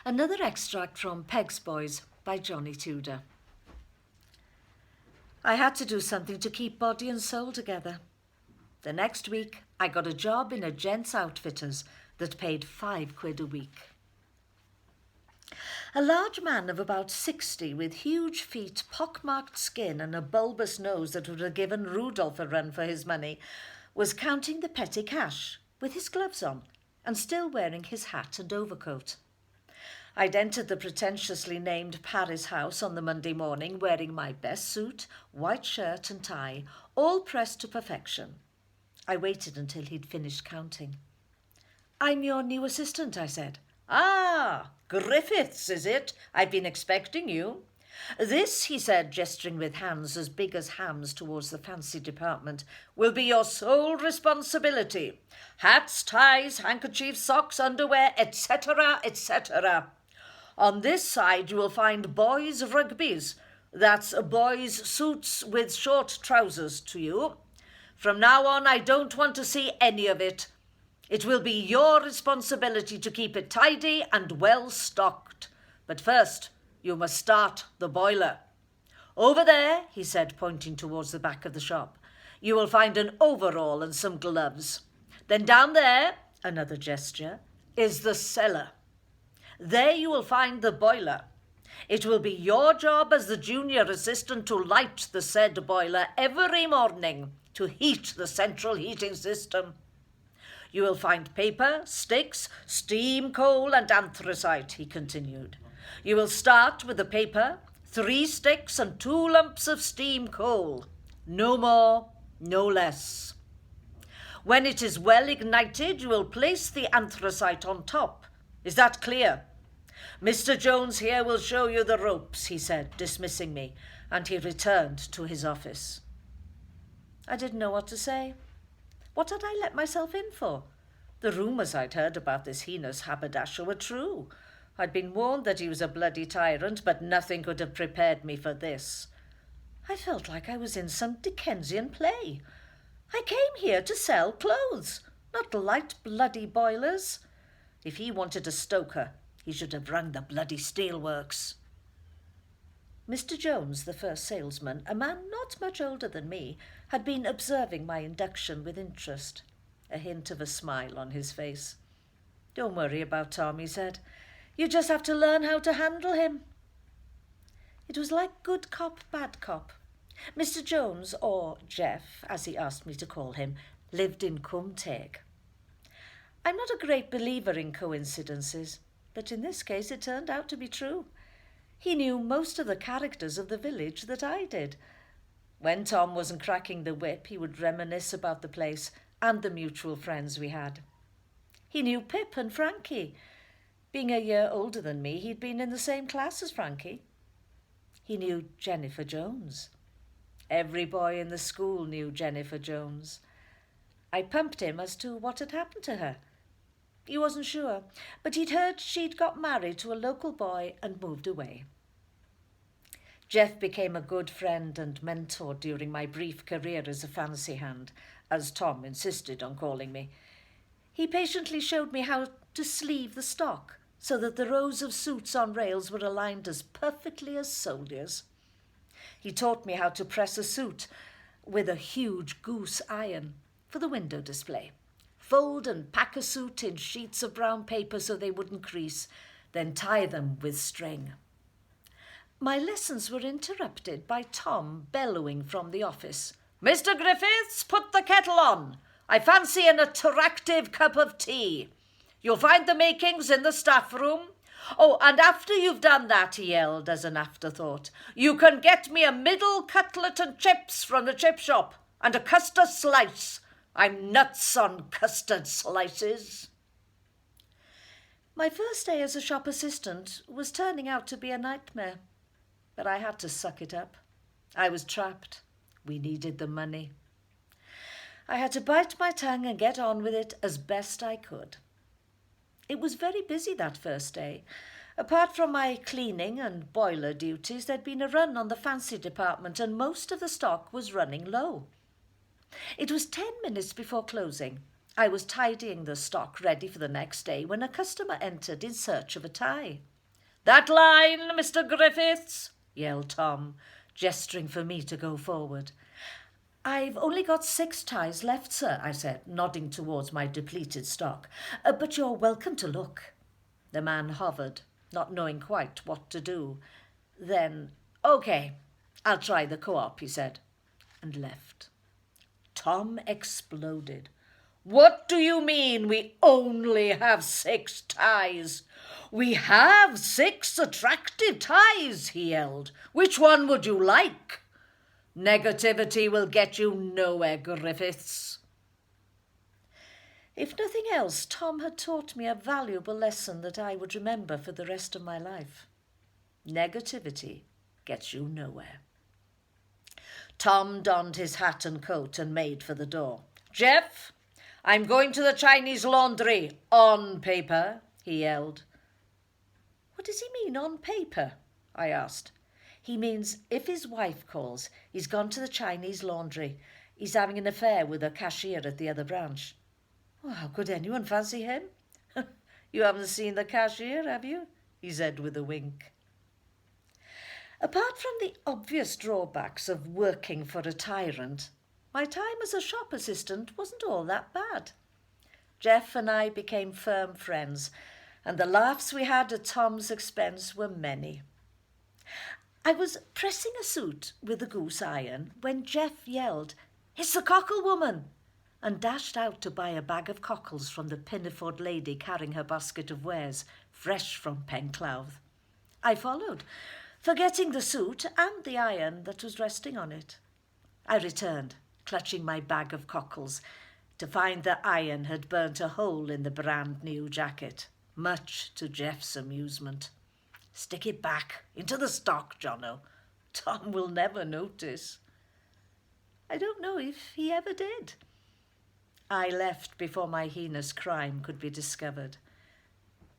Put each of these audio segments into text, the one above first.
Another extract from Peg's Boys by Johnny Tudor. I had to do something to keep body and soul together. The next week, I got a job in a gents' outfitters that paid £5 a week. A large man of about 60 with huge feet, pockmarked skin and a bulbous nose that would have given Rudolph a run for his money was counting the petty cash with his gloves on and still wearing his hat and overcoat. I'd entered the pretentiously named Paris house on the Monday morning wearing my best suit, white shirt and tie, all pressed to perfection. I waited until he'd finished counting. "I'm your new assistant," I said. "Ah, Griffiths, is it? I've been expecting you." "This," he said, gesturing with hands as big as hams towards the fancy department, "will be your sole responsibility. Hats, ties, handkerchiefs, socks, underwear, etc., etc. On this side you will find boys' rugbies. That's boys' suits with short trousers to you. From now on, I don't want to see any of it. It will be your responsibility to keep it tidy and well stocked. But first, you must start the boiler. Over there," he said, pointing towards the back of the shop, "you will find an overall and some gloves. Then down there," another gesture, "is the cellar. There you will find the boiler. It will be your job as the junior assistant to light the said boiler every morning to heat the central heating system. You will find paper, sticks, steam coal and anthracite," he continued. "You will start with the paper, 3 sticks and 2 lumps of steam coal. No more, no less. When it is well ignited, you will place the anthracite on top. Is that clear? Mr. Jones here will show you the ropes," he said, dismissing me, and he returned to his office. I didn't know what to say. What had I let myself in for? The rumours I'd heard about this heinous haberdasher were true. I'd been warned that he was a bloody tyrant, but nothing could have prepared me for this. I felt like I was in some Dickensian play. I came here to sell clothes, not light bloody boilers. If he wanted a stoker, he should have rung the bloody steelworks. Mr. Jones, the first salesman, a man not much older than me, had been observing my induction with interest, a hint of a smile on his face. "Don't worry about Tom," he said. "You just have to learn how to handle him." It was like good cop, bad cop. Mr. Jones, or Jeff, as he asked me to call him, lived in Cumteg. I'm not a great believer in coincidences, but in this case it turned out to be true. He knew most of the characters of the village that I did. When Tom wasn't cracking the whip, he would reminisce about the place and the mutual friends we had. He knew Pip and Frankie. Being a year older than me, he'd been in the same class as Frankie. He knew Jennifer Jones. Every boy in the school knew Jennifer Jones. I pumped him as to what had happened to her. He wasn't sure, but he'd heard she'd got married to a local boy and moved away. Jeff became a good friend and mentor during my brief career as a fancy hand, as Tom insisted on calling me. He patiently showed me how to sleeve the stock so that the rows of suits on rails were aligned as perfectly as soldiers. He taught me how to press a suit with a huge goose iron for the window display. Fold and pack a suit in sheets of brown paper so they wouldn't crease, then tie them with string. My lessons were interrupted by Tom bellowing from the office. "Mr. Griffiths, put the kettle on. I fancy an attractive cup of tea. You'll find the makings in the staff room. Oh, and after you've done that," he yelled as an afterthought, "you can get me a middle cutlet and chips from the chip shop, and a custard slice. I'm nuts on custard slices." My first day as a shop assistant was turning out to be a nightmare, but I had to suck it up. I was trapped. We needed the money. I had to bite my tongue and get on with it as best I could. It was very busy that first day. Apart from my cleaning and boiler duties, there'd been a run on the fancy department and most of the stock was running low. It was 10 minutes before closing. I was tidying the stock ready for the next day when a customer entered in search of a tie. That line, Mr. Griffiths, yelled Tom, gesturing for me to go forward. I've only got 6 ties left, sir, I said, nodding towards my depleted stock. But you're welcome to look. The man hovered, not knowing quite what to do. Then, OK, I'll try the co-op, he said, and left. Tom exploded. What do you mean we only have 6 ties? We have 6 attractive ties, he yelled. Which one would you like? Negativity will get you nowhere, Griffiths. If nothing else, Tom had taught me a valuable lesson that I would remember for the rest of my life. Negativity gets you nowhere. Tom donned his hat and coat and made for the door. Jeff, I'm going to the Chinese laundry on paper, he yelled. What does he mean, on paper? I asked. He means if his wife calls, he's gone to the Chinese laundry. He's having an affair with a cashier at the other branch. Oh, how could anyone fancy him? You haven't seen the cashier, have you? He said with a wink. Apart from the obvious drawbacks of working for a tyrant, my time as a shop assistant wasn't all that bad. Jeff and I became firm friends, and the laughs we had at Tom's expense were many. I was pressing a suit with a goose iron when Jeff yelled, "It's the cockle woman!" and dashed out to buy a bag of cockles from the pinafore lady carrying her basket of wares, fresh from Penclouth. I followed, forgetting the suit and the iron that was resting on it. I returned, clutching my bag of cockles, to find the iron had burnt a hole in the brand new jacket, much to Jeff's amusement. Stick it back into the stock, Jono. Tom will never notice. I don't know if he ever did. I left before my heinous crime could be discovered.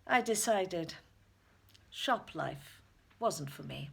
I decided shop life wasn't for me.